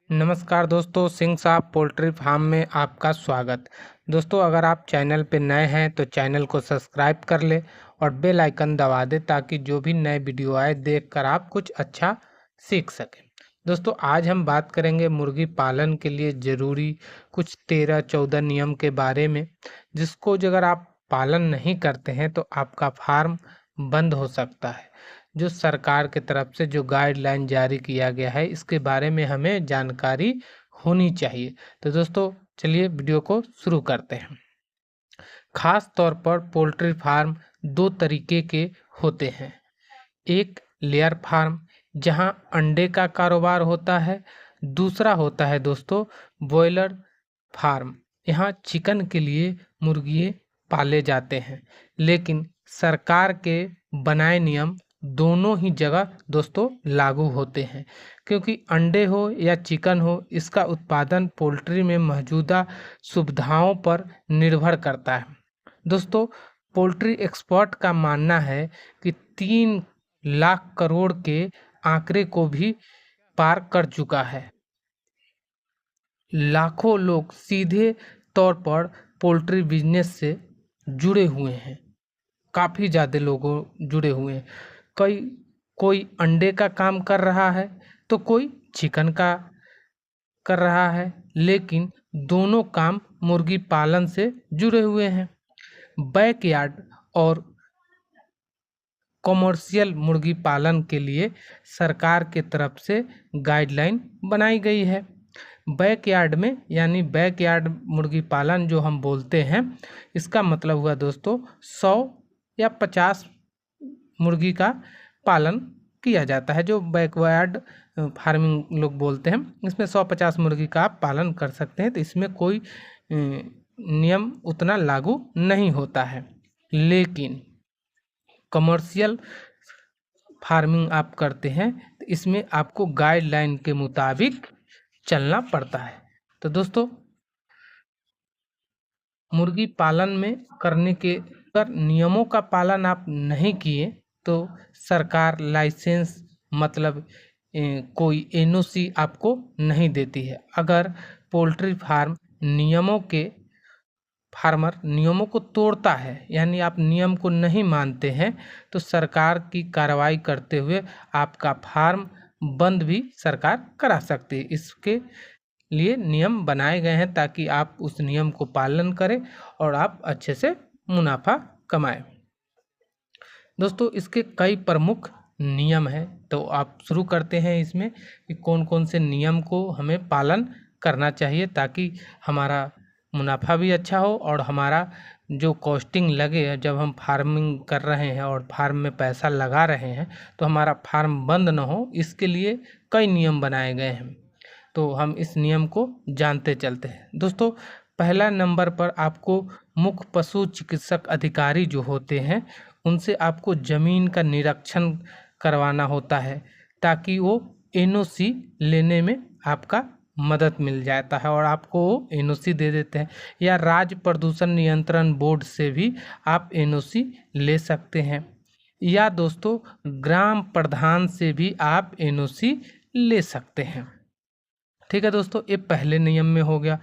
नमस्कार दोस्तों, सिंह साहब पोल्ट्री फार्म में आपका स्वागत। दोस्तों, अगर आप चैनल पे नए हैं तो चैनल को सब्सक्राइब कर ले और बेल आइकन दबा दे ताकि जो भी नए वीडियो आए देखकर आप कुछ अच्छा सीख सकें। दोस्तों, आज हम बात करेंगे मुर्गी पालन के लिए ज़रूरी कुछ 13-14 नियम के बारे में, जिसको अगर आप पालन नहीं करते हैं तो आपका फार्म बंद हो सकता है। जो सरकार की तरफ से जो गाइडलाइन जारी किया गया है, इसके बारे में हमें जानकारी होनी चाहिए। तो दोस्तों, चलिए वीडियो को शुरू करते हैं। खास तौर पर पोल्ट्री फार्म दो तरीके के होते हैं। एक लेयर फार्म, जहां अंडे का कारोबार होता है। दूसरा होता है दोस्तों बॉयलर फार्म, यहाँ चिकन के लिए मुर्गियाँ पाले जाते हैं। लेकिन सरकार के बनाए नियम दोनों ही जगह दोस्तों लागू होते हैं, क्योंकि अंडे हो या चिकन हो, इसका उत्पादन पोल्ट्री में मौजूदा सुविधाओं पर निर्भर करता है। दोस्तों, पोल्ट्री एक्सपर्ट का मानना है कि 3 लाख करोड़ के आंकड़े को भी पार कर चुका है। लाखों लोग सीधे तौर पर पोल्ट्री बिजनेस से जुड़े हुए हैं। काफ़ी ज़्यादा लोगों जुड़े हुए हैं। कोई अंडे का काम कर रहा है तो कोई चिकन का कर रहा है, लेकिन दोनों काम मुर्गी पालन से जुड़े हुए हैं। बैकयार्ड और कमर्शियल मुर्गी पालन के लिए सरकार के तरफ से गाइडलाइन बनाई गई है। बैकयार्ड में यानी बैकयार्ड मुर्गी पालन जो हम बोलते हैं, इसका मतलब हुआ दोस्तों 100 या 50 मुर्गी का पालन किया जाता है। जो बैकयार्ड फार्मिंग लोग बोलते हैं, इसमें 100-50 मुर्गी का आप पालन कर सकते हैं। तो इसमें कोई नियम उतना लागू नहीं होता है। लेकिन कमर्शियल फार्मिंग आप करते हैं तो इसमें आपको गाइडलाइन के मुताबिक चलना पड़ता है। तो दोस्तों, मुर्गी पालन में करने के अगर नियमों का पालन आप नहीं किए तो सरकार लाइसेंस मतलब कोई एनओसी आपको नहीं देती है। अगर पोल्ट्री फार्म फार्मर नियमों को तोड़ता है, यानी आप नियम को नहीं मानते हैं, तो सरकार की कार्रवाई करते हुए आपका फार्म बंद भी सरकार करा सकती है। इसके लिए नियम बनाए गए हैं ताकि आप उस नियम को पालन करें और आप अच्छे से मुनाफा कमाएं। दोस्तों, इसके कई प्रमुख नियम हैं, तो आप शुरू करते हैं इसमें कि कौन कौन से नियम को हमें पालन करना चाहिए ताकि हमारा मुनाफा भी अच्छा हो और हमारा जो कॉस्टिंग लगे, जब हम फार्मिंग कर रहे हैं और फार्म में पैसा लगा रहे हैं तो हमारा फार्म बंद ना हो। इसके लिए कई नियम बनाए गए हैं, तो हम इस नियम को जानते चलते हैं। दोस्तों, पहला नंबर पर आपको मुख्य पशु चिकित्सक अधिकारी जो होते हैं, उनसे आपको ज़मीन का निरीक्षण करवाना होता है ताकि वो एनओसी लेने में आपका मदद मिल जाता है और आपको एनओसी दे देते हैं। या राज्य प्रदूषण नियंत्रण बोर्ड से भी आप एनओसी ले सकते हैं, या दोस्तों ग्राम प्रधान से भी आप एनओसी ले सकते हैं। ठीक है दोस्तों, ये पहले नियम में हो गया।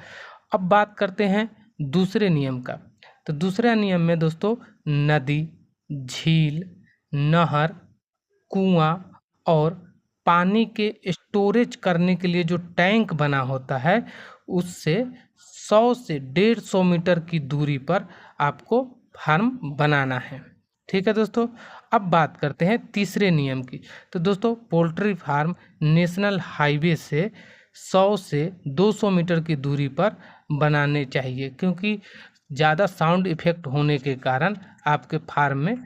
अब बात करते हैं दूसरे नियम का। तो दूसरे नियम में दोस्तों नदी, झील, नहर, कुआं और पानी के स्टोरेज करने के लिए जो टैंक बना होता है, उससे 100 से 150 मीटर की दूरी पर आपको फार्म बनाना है। ठीक है दोस्तों, अब बात करते हैं तीसरे नियम की। तो दोस्तों, पोल्ट्री फार्म नेशनल हाईवे से 100 से 200 मीटर की दूरी पर बनाने चाहिए, क्योंकि ज़्यादा साउंड इफेक्ट होने के कारण आपके फार्म में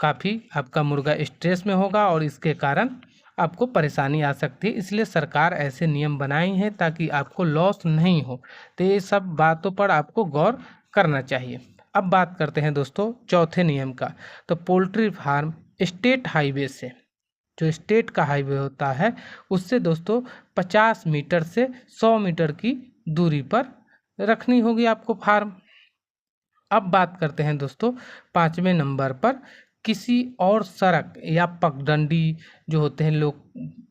काफ़ी आपका मुर्गा स्ट्रेस में होगा और इसके कारण आपको परेशानी आ सकती है। इसलिए सरकार ऐसे नियम बनाई हैं ताकि आपको लॉस नहीं हो। तो ये सब बातों पर आपको गौर करना चाहिए। अब बात करते हैं दोस्तों चौथे नियम का। तो पोल्ट्री फार्म स्टेट हाईवे से, जो स्टेट का हाईवे होता है, उससे दोस्तों 50 मीटर से 100 मीटर की दूरी पर रखनी होगी आपको फार्म। अब बात करते हैं दोस्तों पाँचवें नंबर पर किसी और सड़क या पगडंडी जो होते हैं, लोग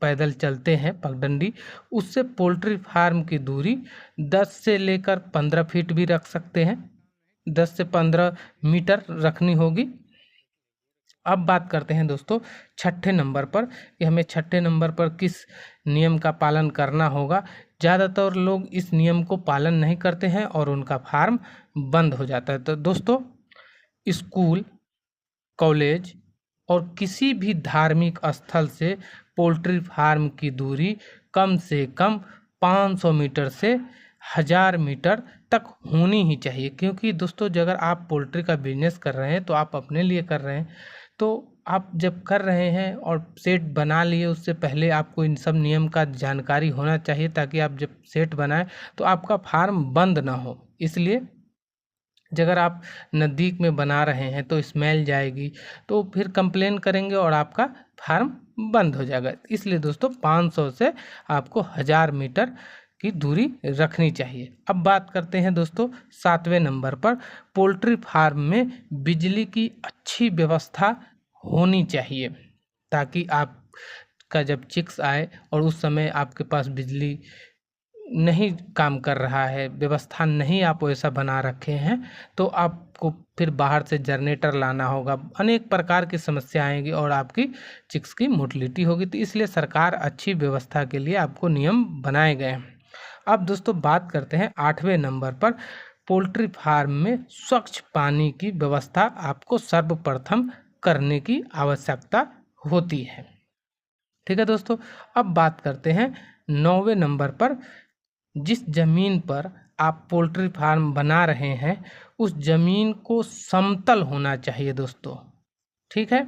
पैदल चलते हैं पगडंडी, उससे पोल्ट्री फार्म की दूरी 10 से लेकर 15 फीट भी रख सकते हैं। 10 से 15 मीटर रखनी होगी। अब बात करते हैं दोस्तों छठे नंबर पर कि हमें छठे नंबर पर किस नियम का पालन करना होगा। ज़्यादातर लोग इस नियम को पालन नहीं करते हैं और उनका फार्म बंद हो जाता है। तो दोस्तों, स्कूल, कॉलेज और किसी भी धार्मिक स्थल से पोल्ट्री फार्म की दूरी कम से कम 500 मीटर से 1000 मीटर तक होनी ही चाहिए। क्योंकि दोस्तों, अगर आप पोल्ट्री का बिजनेस कर रहे हैं तो आप अपने लिए कर रहे हैं, तो आप जब कर रहे हैं और सेट बना लिए, उससे पहले आपको इन सब नियम का जानकारी होना चाहिए, ताकि आप जब सेट बनाएं तो आपका फार्म बंद ना हो। इसलिए अगर आप नज़दीक में बना रहे हैं तो स्मेल जाएगी, तो फिर कंप्लेन करेंगे और आपका फार्म बंद हो जाएगा। इसलिए दोस्तों 500 से आपको 1000 मीटर की दूरी रखनी चाहिए। अब बात करते हैं दोस्तों 7वें नंबर पर, पोल्ट्री फार्म में बिजली की अच्छी व्यवस्था होनी चाहिए, ताकि आपका जब चिक्स आए और उस समय आपके पास बिजली नहीं काम कर रहा है, व्यवस्था नहीं आप वैसा बना रखे हैं, तो आपको फिर बाहर से जनरेटर लाना होगा, अनेक प्रकार की समस्या आएंगी और आपकी चिक्स की मोर्टेलिटी होगी। तो इसलिए सरकार अच्छी व्यवस्था के लिए आपको नियम बनाए गए हैं। अब दोस्तों बात करते हैं 8वें नंबर पर, पोल्ट्री फार्म में स्वच्छ पानी की व्यवस्था आपको सर्वप्रथम करने की आवश्यकता होती है। ठीक है दोस्तों, अब बात करते हैं 9वें नंबर पर, जिस जमीन पर आप पोल्ट्री फार्म बना रहे हैं उस जमीन को समतल होना चाहिए दोस्तों। ठीक है।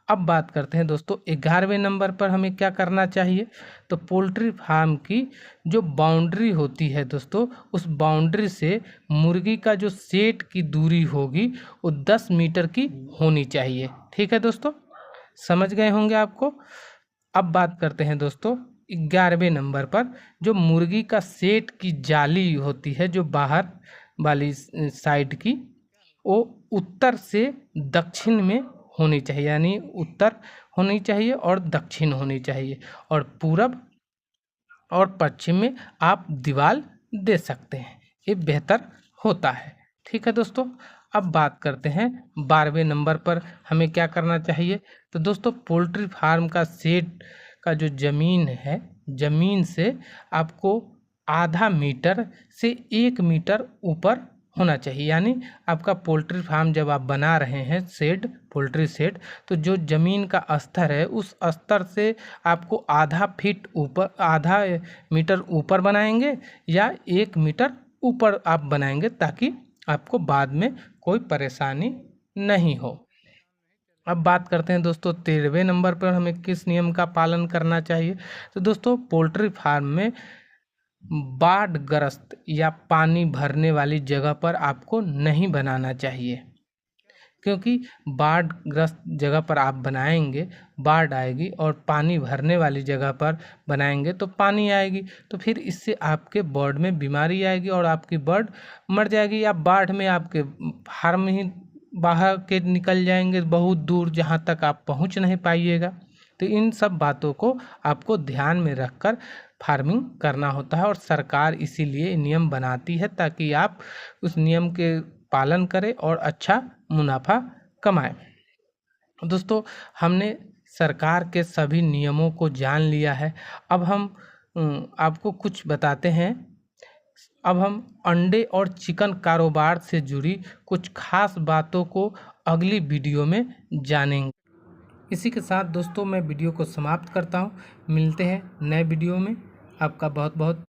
अब बात करते हैं दोस्तों 11वें नंबर पर हमें क्या करना चाहिए। तो पोल्ट्री फार्म की जो बाउंड्री होती है दोस्तों, उस बाउंड्री से मुर्गी का जो सेट की दूरी होगी वो 10 मीटर की होनी चाहिए। ठीक है दोस्तों, समझ गए होंगे आपको। अब बात करते हैं दोस्तों 11वें नंबर पर, जो मुर्गी का सेट की जाली होती है जो बाहर वाली साइड की, वो उत्तर से दक्षिण में होनी चाहिए, यानी उत्तर होनी चाहिए और दक्षिण होनी चाहिए, और पूरब और पश्चिम में आप दीवार दे सकते हैं, ये बेहतर होता है। ठीक है दोस्तों, अब बात करते हैं 12वें नंबर पर हमें क्या करना चाहिए। तो दोस्तों, पोल्ट्री फार्म का सेट का जो ज़मीन है, ज़मीन से आपको आधा मीटर से 1 मीटर ऊपर होना चाहिए। यानी आपका पोल्ट्री फार्म जब आप बना रहे हैं सेट, पोल्ट्री सेट, तो जो ज़मीन का स्तर है उस स्तर से आपको आधा फीट ऊपर, आधा मीटर ऊपर बनाएंगे या 1 मीटर ऊपर आप बनाएंगे, ताकि आपको बाद में कोई परेशानी नहीं हो। अब बात करते हैं दोस्तों 13वें नंबर पर हमें किस नियम का पालन करना चाहिए। तो दोस्तों, पोल्ट्री फार्म में बाढ़ग्रस्त या पानी भरने वाली जगह पर आपको नहीं बनाना चाहिए, क्योंकि बाढ़ग्रस्त जगह पर आप बनाएंगे, बाढ़ आएगी, और पानी भरने वाली जगह पर बनाएंगे तो पानी आएगी, तो फिर इससे आपके बर्ड में बीमारी आएगी और आपकी बर्ड मर जाएगी, या बाढ़ में आपके फार्म ही बाहर के निकल जाएंगे बहुत दूर, जहाँ तक आप पहुँच नहीं पाइएगा। तो इन सब बातों को आपको ध्यान में रखकर फार्मिंग करना होता है, और सरकार इसीलिए नियम बनाती है ताकि आप उस नियम के पालन करें और अच्छा मुनाफा कमाएं। दोस्तों, हमने सरकार के सभी नियमों को जान लिया है। अब हम आपको कुछ बताते हैं। अब हम अंडे और चिकन कारोबार से जुड़ी कुछ खास बातों को अगली वीडियो में जानेंगे। इसी के साथ दोस्तों मैं वीडियो को समाप्त करता हूँ। मिलते हैं नए वीडियो में। आपका बहुत बहुत